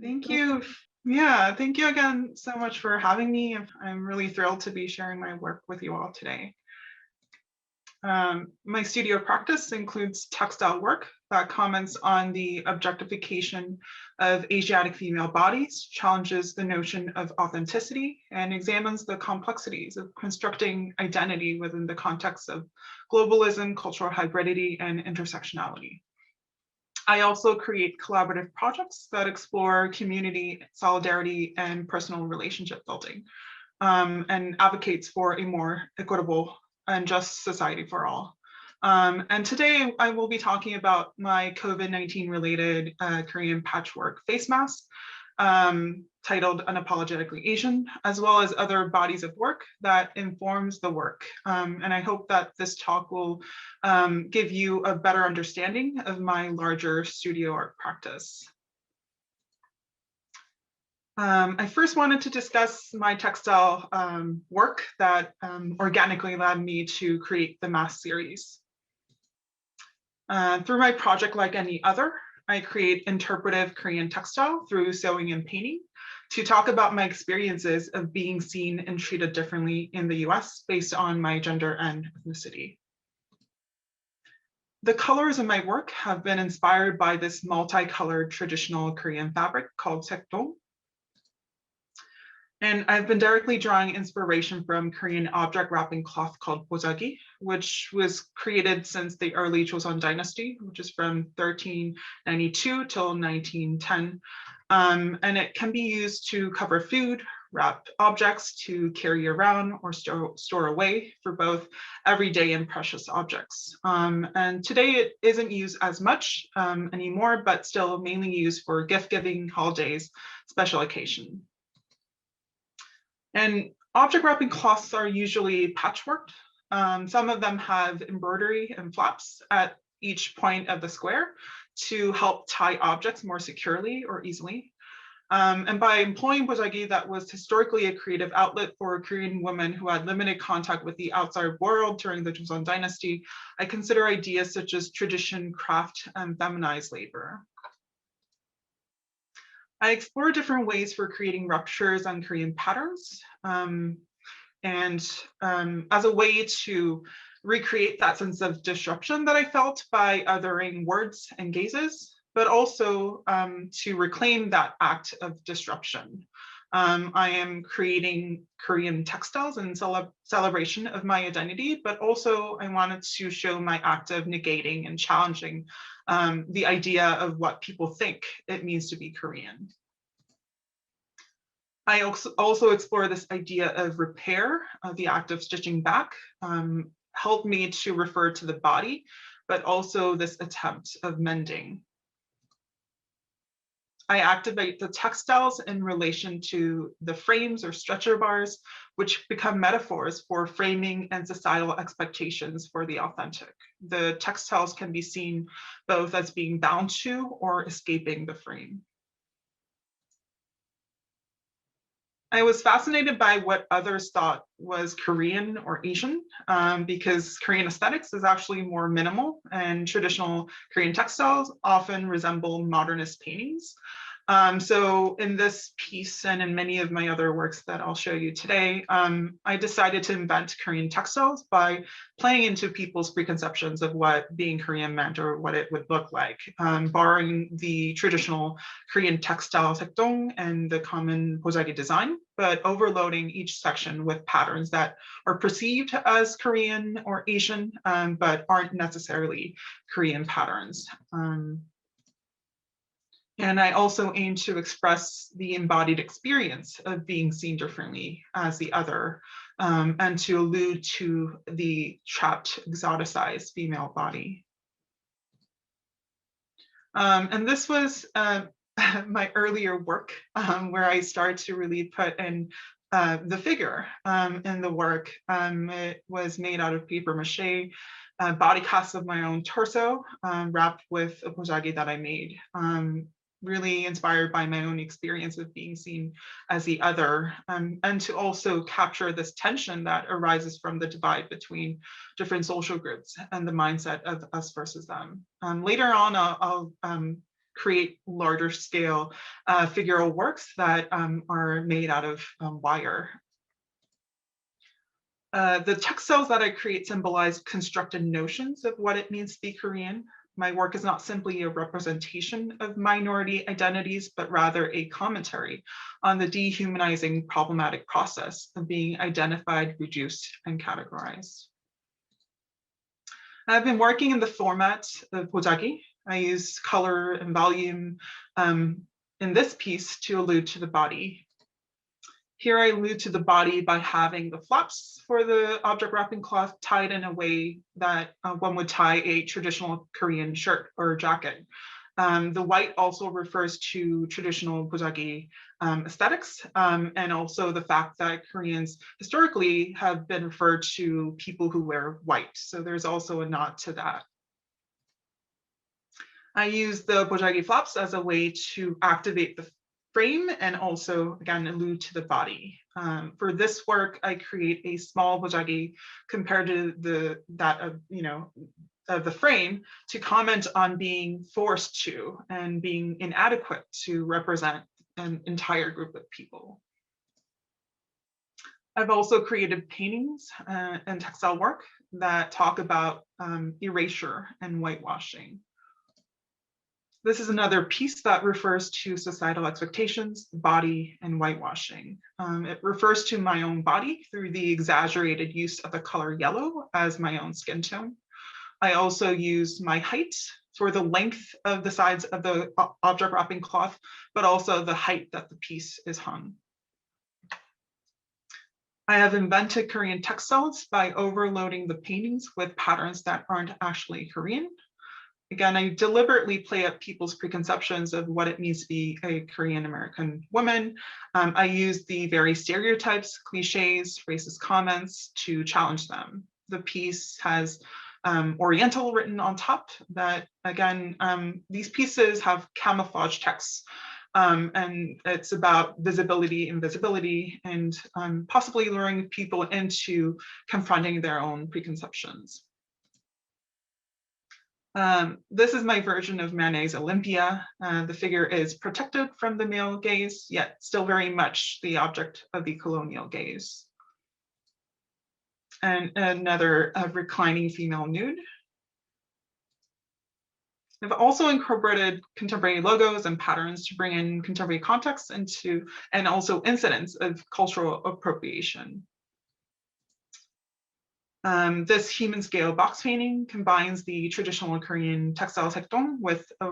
Thank you. Yeah, thank you again so much for having me. I'm really thrilled to be sharing my work with you all today. My studio practice includes textile work that comments on the objectification of Asiatic female bodies, challenges the notion of authenticity, and examines the complexities of constructing identity within the context of globalism, cultural hybridity, and intersectionality. I also create collaborative projects that explore community, solidarity, and personal relationship building, and advocates for a more equitable and just society for all. And today I will be talking about my COVID-19 related Korean patchwork face mask, titled Unapologetically Asian, as well as other bodies of work that informs the work. And I hope that this talk will give you a better understanding of my larger studio art practice. I first wanted to discuss my textile work that organically led me to create the mask series. Through my project Like Any Other, I create interpretive Korean textile through sewing and painting to talk about my experiences of being seen and treated differently in the US based on my gender and ethnicity. The colors in my work have been inspired by this multicolored traditional Korean fabric called sekdong. And I've been directly drawing inspiration from Korean object wrapping cloth called bojagi, which was created since the early Joseon dynasty, which is from 1392 till 1910. And it can be used to cover food, wrap objects to carry around or store away for both everyday and precious objects. And today it isn't used as much anymore, but still mainly used for gift giving, holidays, special occasion. And object wrapping cloths are usually patchworked. Some of them have embroidery and flaps at each point of the square to help tie objects more securely or easily. And by employing bojagi, that was historically a creative outlet for Korean women who had limited contact with the outside world during the Joseon dynasty, I consider ideas such as tradition, craft, and feminized labor. I explore different ways for creating ruptures on Korean patterns, and as a way to recreate that sense of disruption that I felt by othering words and gazes, but also to reclaim that act of disruption. I am creating Korean textiles in celebration of my identity, but also I wanted to show my act of negating and challenging the idea of what people think it means to be Korean. I also explore this idea of repair, the act of stitching back, helped me to refer to the body, but also this attempt of mending. I activate the textiles in relation to the frames or stretcher bars, which become metaphors for framing and societal expectations for the authentic. The textiles can be seen both as being bound to or escaping the frame. I was fascinated by what others thought was Korean or Asian, because Korean aesthetics is actually more minimal, and traditional Korean textiles often resemble modernist paintings. So in this piece and in many of my other works that I'll show you today, I decided to invent Korean textiles by playing into people's preconceptions of what being Korean meant or what it would look like, borrowing the traditional Korean textile sekdong and the common bojagi design, but overloading each section with patterns that are perceived as Korean or Asian, but aren't necessarily Korean patterns. And I also aim to express the embodied experience of being seen differently as the other, and to allude to the trapped, exoticized female body. And this was my earlier work, where I started to really put in the figure in the work. It was made out of paper mache, body casts of my own torso, wrapped with a bojagi that I made. Really inspired by my own experience of being seen as the other, and to also capture this tension that arises from the divide between different social groups and the mindset of us versus them. Later on, I'll create larger scale figural works that are made out of wire. The textiles that I create symbolize constructed notions of what it means to be Korean. My work is not simply a representation of minority identities, but rather a commentary on the dehumanizing problematic process of being identified, reduced, and categorized. I've been working in the format of bojagi. I use color and volume in this piece to allude to the body. Here I allude to the body by having the flaps for the object wrapping cloth tied in a way that one would tie a traditional Korean shirt or jacket. The white also refers to traditional bojagi aesthetics, and also the fact that Koreans historically have been referred to people who wear white. So there's also a nod to that. I use the bojagi flaps as a way to activate the frame and also, again, allude to the body. For this work, I create a small bojagi compared to that of the frame to comment on being forced to and being inadequate to represent an entire group of people. I've also created paintings and textile work that talk about erasure and whitewashing. This is another piece that refers to societal expectations, body, and whitewashing. It refers to my own body through the exaggerated use of the color yellow as my own skin tone. I also use my height for the length of the sides of the object wrapping cloth, but also the height that the piece is hung. I have invented Korean textiles by overloading the paintings with patterns that aren't actually Korean. Again, I deliberately play up people's preconceptions of what it means to be a Korean American woman. I use the very stereotypes, cliches, racist comments to challenge them. The piece has Oriental written on top that, again, these pieces have camouflage texts. And it's about visibility, invisibility, and possibly luring people into confronting their own preconceptions. This is my version of Manet's Olympia. The figure is protected from the male gaze, yet still very much the object of the colonial gaze. And another reclining female nude. I've also incorporated contemporary logos and patterns to bring in contemporary context into, and also incidents of cultural appropriation. This human scale box painting combines the traditional Korean textile sekdong with a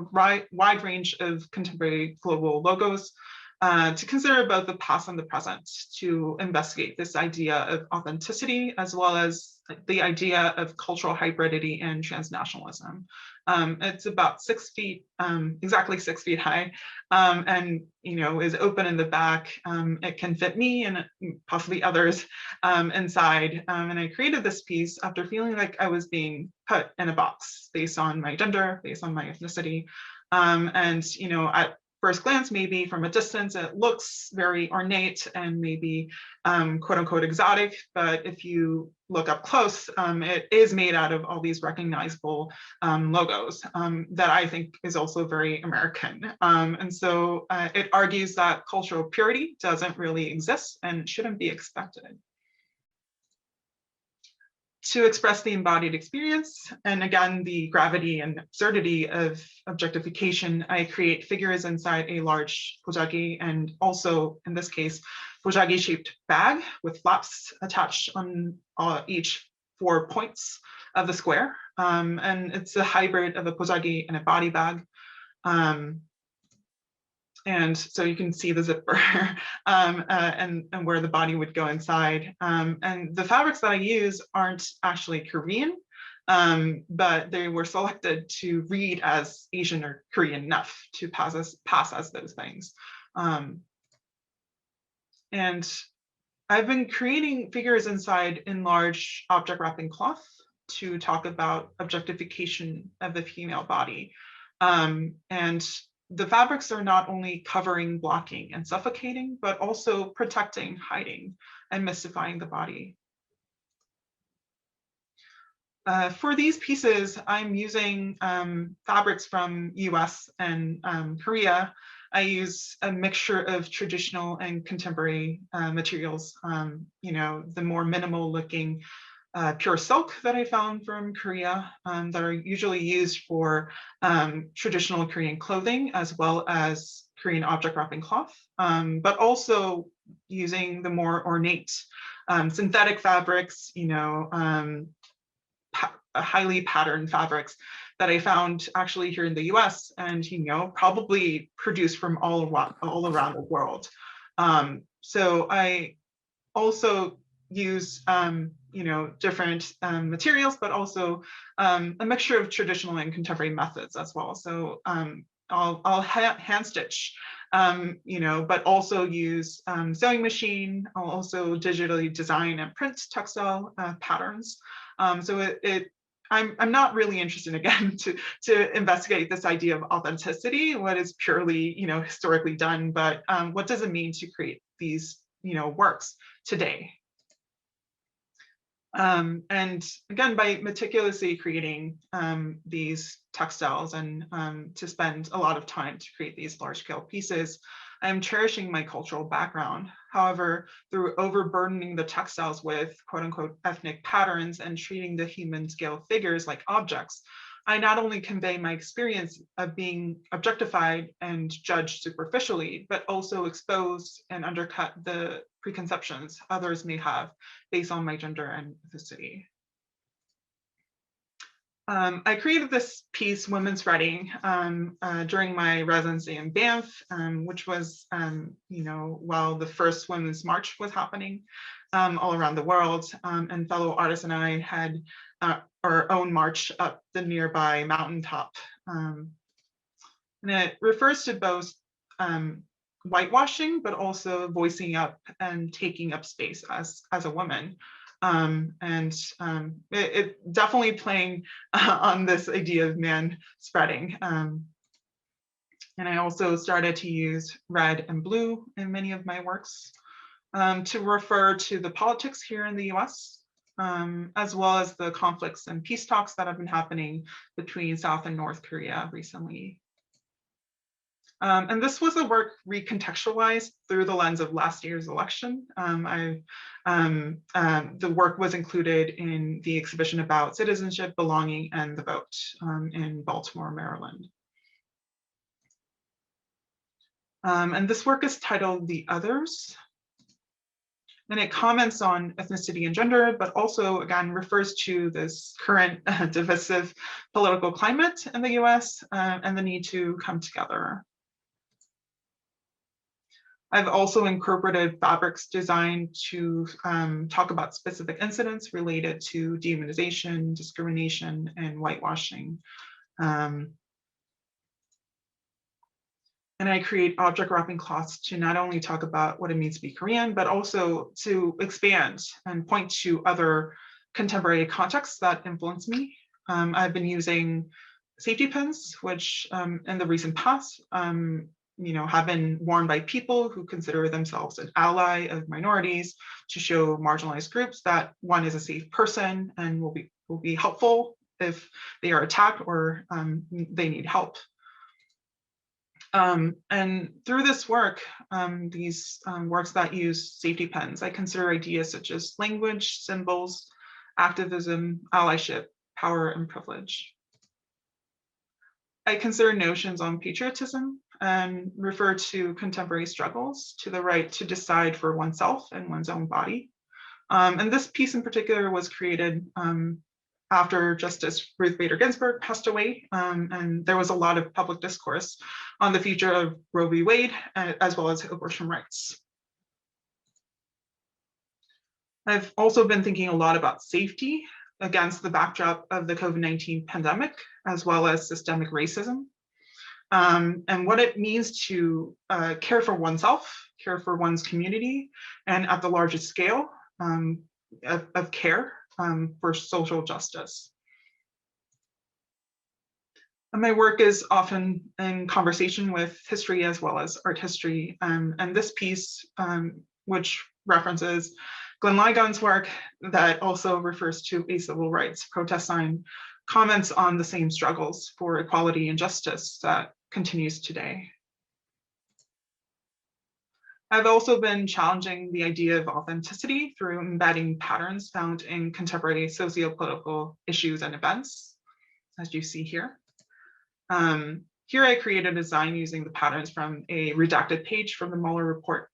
wide range of contemporary global logos to consider both the past and the present, to investigate this idea of authenticity as well as the idea of cultural hybridity and transnationalism. It's about 6 feet, exactly 6 feet high, and is open in the back. It can fit me and possibly others inside. And I created this piece after feeling like I was being put in a box based on my gender, based on my ethnicity. And at first glance, maybe from a distance, it looks very ornate and maybe quote unquote exotic, but if you look up close, it is made out of all these recognizable logos that I think is also very American. And so it argues that cultural purity doesn't really exist and shouldn't be expected. To express the embodied experience, and again, the gravity and absurdity of objectification, I create figures inside a large bojagi and also, in this case, bojagi-shaped bag with flaps attached on each 4 points of the square. And it's a hybrid of a bojagi and a body bag. And so you can see the zipper and where the body would go inside. And the fabrics that I use aren't actually Korean, but they were selected to read as Asian or Korean enough to pass as those things. And I've been creating figures inside enlarged object wrapping cloth to talk about objectification of the female body. And the fabrics are not only covering, blocking, and suffocating, but also protecting, hiding, and mystifying the body. For these pieces, I'm using fabrics from US and Korea. I use a mixture of traditional and contemporary materials, the more minimal looking pure silk that I found from Korea that are usually used for traditional Korean clothing, as well as Korean object wrapping cloth, but also using the more ornate synthetic fabrics, highly patterned fabrics that I found actually here in the US and, probably produced from all around the world. So I also use, different materials, but also a mixture of traditional and contemporary methods as well. So I'll hand stitch, but also use sewing machine. I'll also digitally design and print textile patterns. So I'm not really interested, again, to investigate this idea of authenticity, what is purely, historically done, but what does it mean to create these, works today? And again, by meticulously creating these textiles and to spend a lot of time to create these large scale pieces, I'm cherishing my cultural background. However, through overburdening the textiles with quote unquote ethnic patterns and treating the human scale figures like objects, I not only convey my experience of being objectified and judged superficially, but also expose and undercut the preconceptions others may have based on my gender and ethnicity. I created this piece, Women's Reading, during my residency in Banff, which was, while the first Women's March was happening all around the world, and fellow artists and I had our own march up the nearby mountaintop. And it refers to both whitewashing, but also voicing up and taking up space as a woman. It definitely playing on this idea of man spreading. And I also started to use red and blue in many of my works to refer to the politics here in the US, as well as the conflicts and peace talks that have been happening between South and North Korea recently. And this was a work recontextualized through the lens of last year's election. The work was included in the exhibition about citizenship, belonging, and the vote in Baltimore, Maryland. And this work is titled The Others. And it comments on ethnicity and gender, but also, again, refers to this current divisive political climate in the US and the need to come together. I've also incorporated fabrics designed to talk about specific incidents related to dehumanization, discrimination, and whitewashing. And I create object wrapping cloths to not only talk about what it means to be Korean, but also to expand and point to other contemporary contexts that influence me. I've been using safety pins, which in the recent past, have been worn by people who consider themselves an ally of minorities to show marginalized groups that one is a safe person and will be helpful if they are attacked or they need help. And through this work, these works that use safety pens, I consider ideas such as language, symbols, activism, allyship, power, and privilege. I consider notions on patriotism and refer to contemporary struggles to the right to decide for oneself and one's own body. And this piece in particular was created after Justice Ruth Bader Ginsburg passed away, and there was a lot of public discourse on the future of Roe v. Wade, as well as abortion rights. I've also been thinking a lot about safety against the backdrop of the COVID-19 pandemic, as well as systemic racism, and what it means to care for oneself, care for one's community, and at the largest scale of care for social justice. And my work is often in conversation with history as well as art history, and this piece, which references Glenn Ligon's work that also refers to a civil rights protest sign comments on the same struggles for equality and justice that continues today. I've also been challenging the idea of authenticity through embedding patterns found in contemporary socio-political issues and events, as you see here. Here I created a design using the patterns from a redacted page from the Mueller report.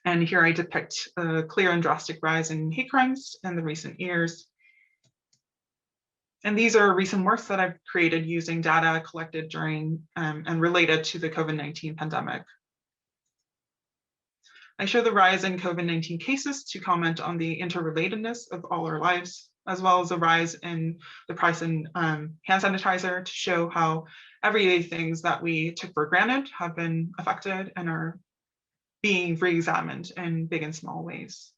And here I depict a clear and drastic rise in hate crimes in the recent years. And these are recent works that I've created using data collected during and related to the COVID-19 pandemic. I show the rise in COVID-19 cases to comment on the interrelatedness of all our lives, as well as a rise in the price in hand sanitizer to show how everyday things that we took for granted have been affected and are being re-examined in big and small ways.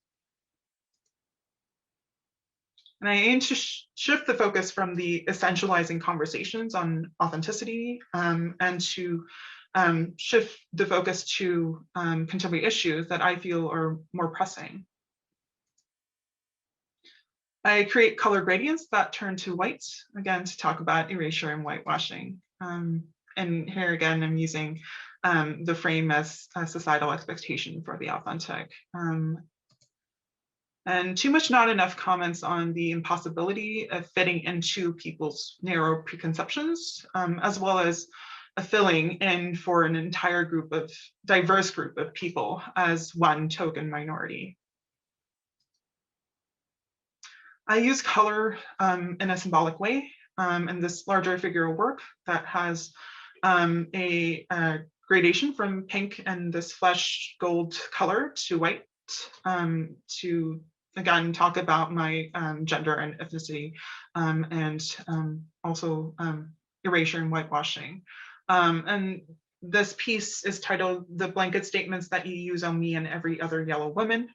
And I aim to shift the focus from the essentializing conversations on authenticity and to shift the focus to contemporary issues that I feel are more pressing. I create color gradients that turn to white, again, to talk about erasure and whitewashing. And here again, I'm using the frame as a societal expectation for the authentic. And too much, not enough comments on the impossibility of fitting into people's narrow preconceptions, as well as a filling in for an entire diverse group of people as one token minority. I use color in a symbolic way in this larger figural work that has a gradation from pink and this flesh gold color to white to again talk about my gender and ethnicity and also erasure and whitewashing. And this piece is titled "The Blanket Statements That You Use on Me and Every Other Yellow Woman."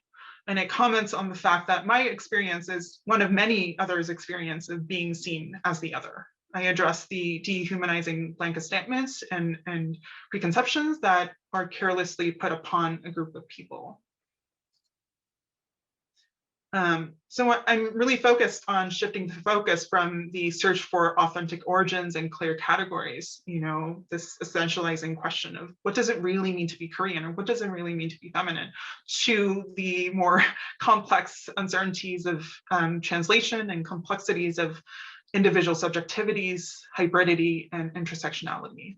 And it comments on the fact that my experience is one of many others' experience of being seen as the other. I address the dehumanizing blanket statements and preconceptions that are carelessly put upon a group of people. So I'm really focused on shifting the focus from the search for authentic origins and clear categories, this essentializing question of what does it really mean to be Korean or what does it really mean to be feminine, to the more complex uncertainties of translation and complexities of individual subjectivities, hybridity, and intersectionality.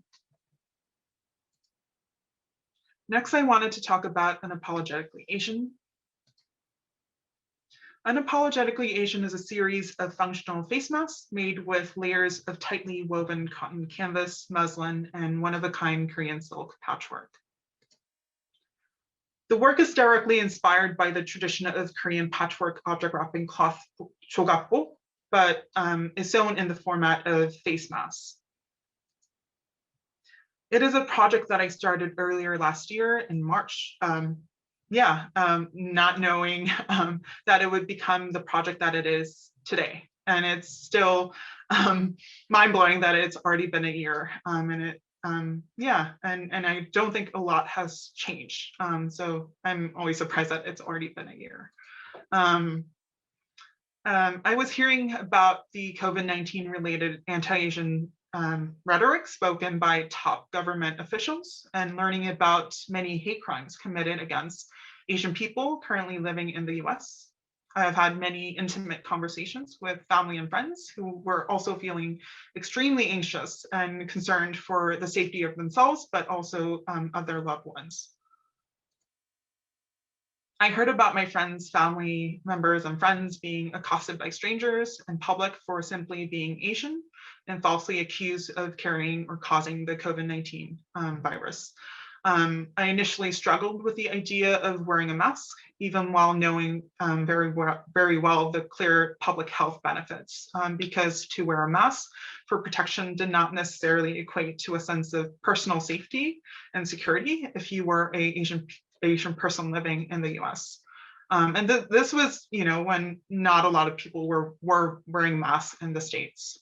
Next, I wanted to talk about Unapologetically Asian. Unapologetically Asian is a series of functional face masks made with layers of tightly woven cotton canvas, muslin, and one-of-a-kind Korean silk patchwork. The work is directly inspired by the tradition of Korean patchwork object wrapping cloth jogapbo, but is sewn in the format of face masks. It is a project that I started earlier last year in March. Not knowing that it would become the project that it is today. And it's still mind-blowing that it's already been a year. And I don't think a lot has changed. So I'm always surprised that it's already been a year. I was hearing about the COVID-19 related anti-Asian rhetoric spoken by top government officials and learning about many hate crimes committed against Asian people currently living in the US. I have had many intimate conversations with family and friends who were also feeling extremely anxious and concerned for the safety of themselves, but also of their loved ones. I heard about my friends, family members, and friends being accosted by strangers in public for simply being Asian and falsely accused of carrying or causing the COVID-19 virus. I initially struggled with the idea of wearing a mask, even while knowing very well the clear public health benefits, because to wear a mask for protection did not necessarily equate to a sense of personal safety and security if you were an Asian person living in the US. And this was, when not a lot of people were wearing masks in the States.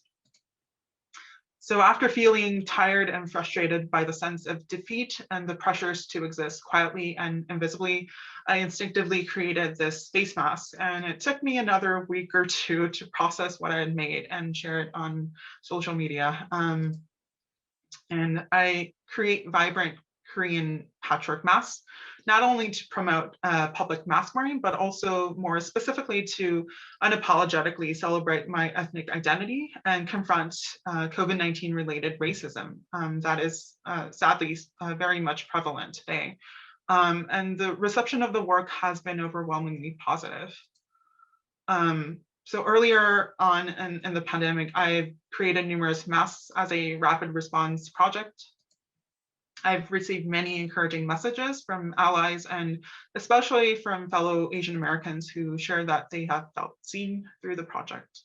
So after feeling tired and frustrated by the sense of defeat and the pressures to exist quietly and invisibly, I instinctively created this face mask. And it took me another week or two to process what I had made and share it on social media. And I create vibrant Korean patchwork masks, not only to promote public mask wearing, but also more specifically to unapologetically celebrate my ethnic identity and confront COVID-19 related racism that is sadly very much prevalent today. And the reception of the work has been overwhelmingly positive. So earlier on in the pandemic, I created numerous masks as a rapid response project. I've received many encouraging messages from allies and especially from fellow Asian Americans who share that they have felt seen through the project.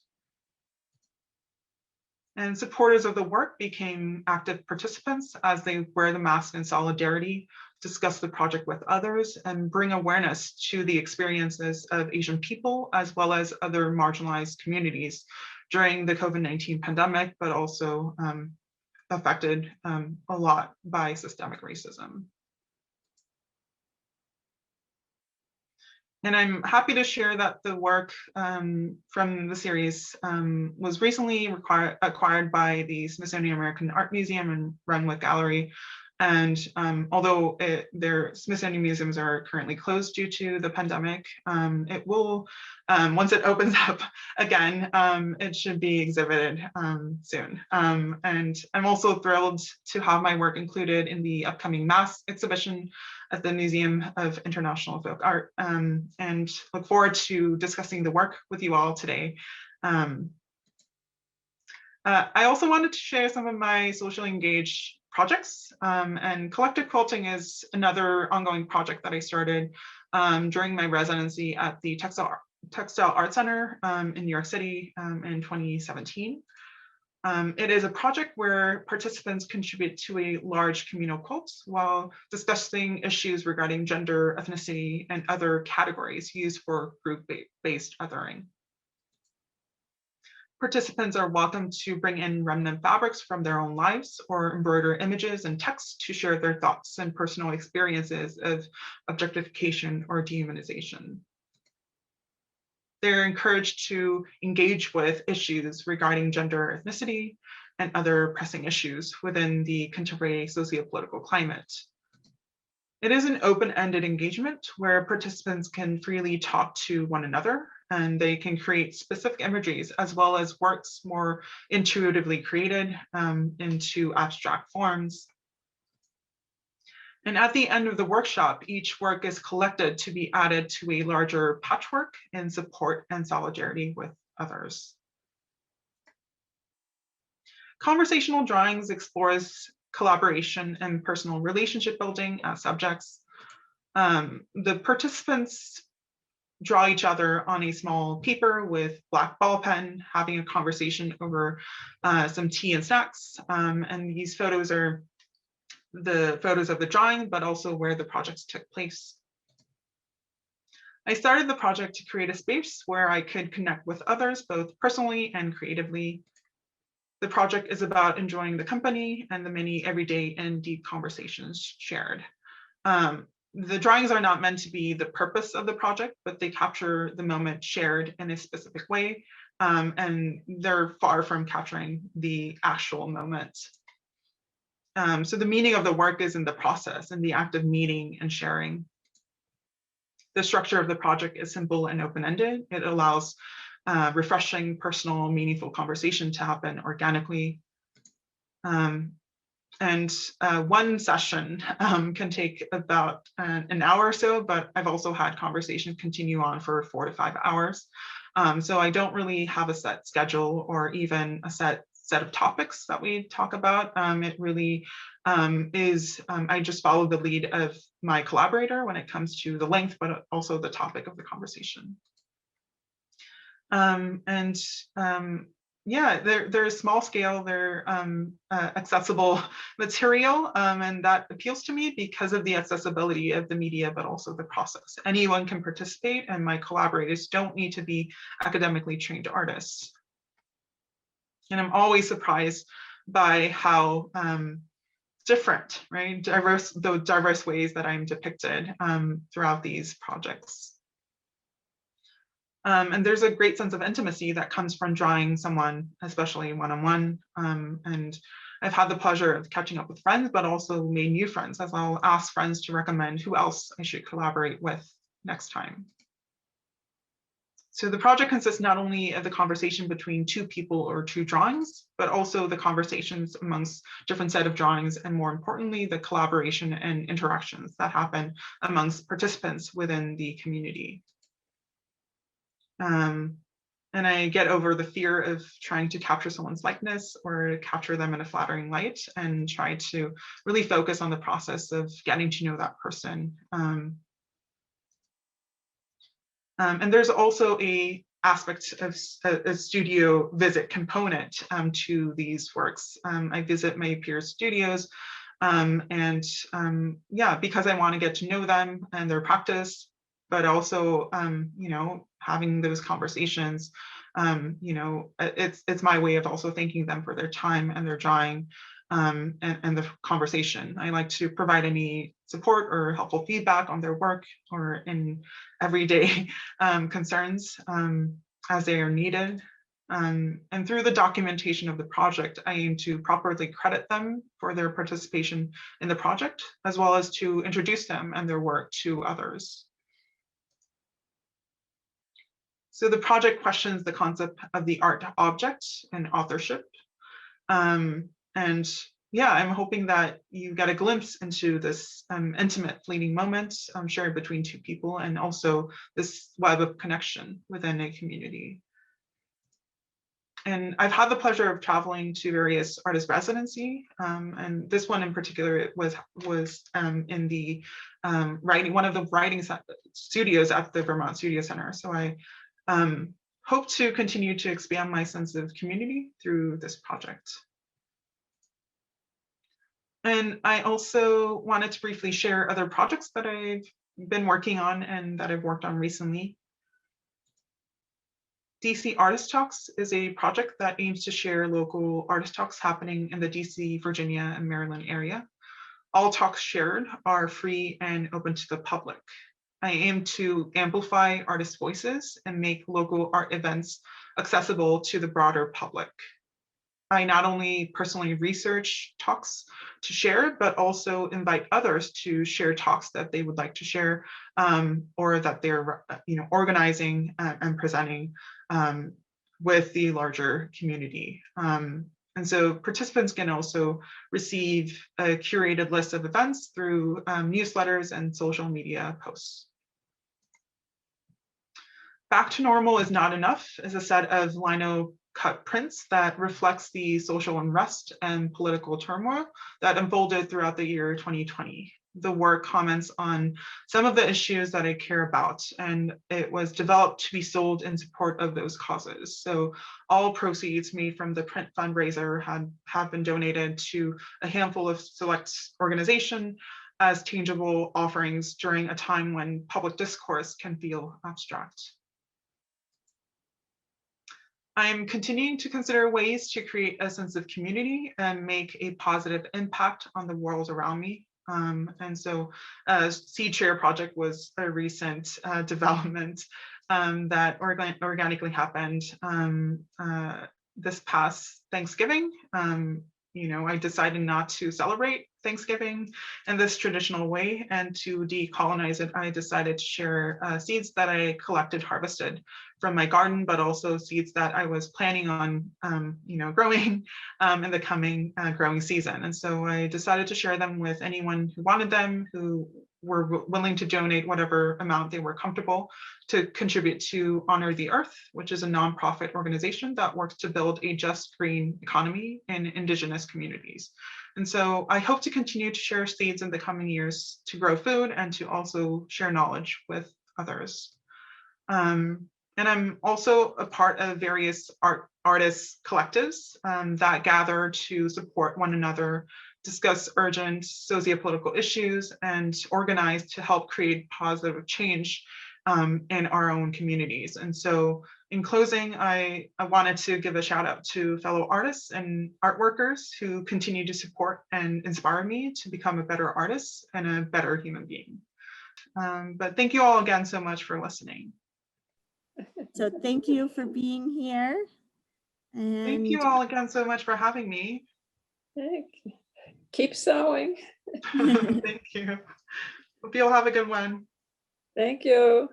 And supporters of the work became active participants as they wear the mask in solidarity, discuss the project with others, and bring awareness to the experiences of Asian people as well as other marginalized communities during the COVID-19 pandemic, but also affected a lot by systemic racism. And I'm happy to share that the work from the series was recently acquired by the Smithsonian American Art Museum and Renwick Gallery. And although their Smithsonian museums are currently closed due to the pandemic, it will, once it opens up again, it should be exhibited soon. And I'm also thrilled to have my work included in the upcoming mask exhibition at the Museum of International Folk Art, and look forward to discussing the work with you all today. I also wanted to share some of my socially engaged projects, and collective quilting is another ongoing project that I started during my residency at the Textile Art Center in New York City in 2017. It is a project where participants contribute to a large communal quilt while discussing issues regarding gender, ethnicity, and other categories used for group-based othering. Participants are welcome to bring in remnant fabrics from their own lives or embroider images and text to share their thoughts and personal experiences of objectification or dehumanization. They're encouraged to engage with issues regarding gender, ethnicity, and other pressing issues within the contemporary socio-political climate. It is an open-ended engagement where participants can freely talk to one another, and they can create specific imageries as well as works more intuitively created into abstract forms. And at the end of the workshop, each work is collected to be added to a larger patchwork in support and solidarity with others. Conversational Drawings explores collaboration and personal relationship building as subjects. The participants draw each other on a small paper with black ball pen, having a conversation over some tea and snacks. And these photos are the photos of the drawing, but also where the projects took place. I started the project to create a space where I could connect with others, both personally and creatively. The project is about enjoying the company and the many everyday and deep conversations shared. The drawings are not meant to be the purpose of the project, but they capture the moment shared in a specific way, and they're far from capturing the actual moment. So the meaning of the work is in the process, in the act of meeting and sharing. The structure of the project is simple and open-ended. It allows refreshing, personal, meaningful conversation to happen organically. And one session can take about an hour or so, but I've also had conversations continue on for 4 to 5 hours. So I don't really have a set schedule or even a set of topics that we talk about. It really is, I just follow the lead of my collaborator when it comes to the length, but also the topic of the conversation. Yeah, they're small scale, they're accessible material, and that appeals to me because of the accessibility of the media, but also the process. Anyone can participate, and my collaborators don't need to be academically trained artists. And I'm always surprised by how different, right, the diverse ways that I'm depicted throughout these projects. And there's a great sense of intimacy that comes from drawing someone, especially one-on-one. And I've had the pleasure of catching up with friends, but also made new friends, as I'll ask friends to recommend who else I should collaborate with next time. So the project consists not only of the conversation between two people or two drawings, but also the conversations amongst different set of drawings, and more importantly, the collaboration and interactions that happen amongst participants within the community. And I get over the fear of trying to capture someone's likeness or capture them in a flattering light, and try to really focus on the process of getting to know that person. And there's also a aspect of a studio visit component to these works. I visit my peers' studios, yeah, because I want to get to know them and their practice, but also, you know, having those conversations. You know, it's my way of also thanking them for their time and their drawing, and the conversation. I like to provide any support or helpful feedback on their work or in everyday concerns as they are needed. And through the documentation of the project, I aim to properly credit them for their participation in the project, as well as to introduce them and their work to others. So the project questions the concept of the art object and authorship. And yeah, I'm hoping that you get a glimpse into this intimate fleeting moment shared between two people, and also this web of connection within a community. And I've had the pleasure of traveling to various artist residency, and this one in particular was in the one of the writing studios at the Vermont Studio Center. So I hope to continue to expand my sense of community through this project. And I also wanted to briefly share other projects that I've been working on and that I've worked on recently. DC Artist Talks is a project that aims to share local artist talks happening in the DC, Virginia, and Maryland area. All talks shared are free and open to the public. I aim to amplify artist voices and make local art events accessible to the broader public. I not only personally research talks to share, but also invite others to share talks that they would like to share, or that they're organizing and presenting with the larger community. And so participants can also receive a curated list of events through newsletters and social media posts. Back to Normal is Not Enough is a set of lino cut prints that reflects the social unrest and political turmoil that unfolded throughout the year 2020. The work comments on some of the issues that I care about, and it was developed to be sold in support of those causes. So all proceeds made from the print fundraiser have been donated to a handful of select organizations as tangible offerings during a time when public discourse can feel abstract. I'm continuing to consider ways to create a sense of community and make a positive impact on the world around me. And so Seed Share Project was a recent development that organically happened this past Thanksgiving. I decided not to celebrate Thanksgiving in this traditional way, and to decolonize it, I decided to share seeds that I harvested from my garden, but also seeds that I was planning on, growing in the coming growing season. And so I decided to share them with anyone who wanted them, who were willing to donate whatever amount they were comfortable to contribute to Honor the Earth, which is a nonprofit organization that works to build a just green economy in Indigenous communities. And so I hope to continue to share seeds in the coming years to grow food and to also share knowledge with others. And I'm also a part of various artist collectives that gather to support one another, discuss urgent sociopolitical issues, and organize to help create positive change in our own communities. And so in closing, I wanted to give a shout out to fellow artists and art workers who continue to support and inspire me to become a better artist and a better human being. But thank you all again so much for listening. So thank you for being here. And thank you all again so much for having me. Keep sewing. Thank you. Hope you'll have a good one. Thank you.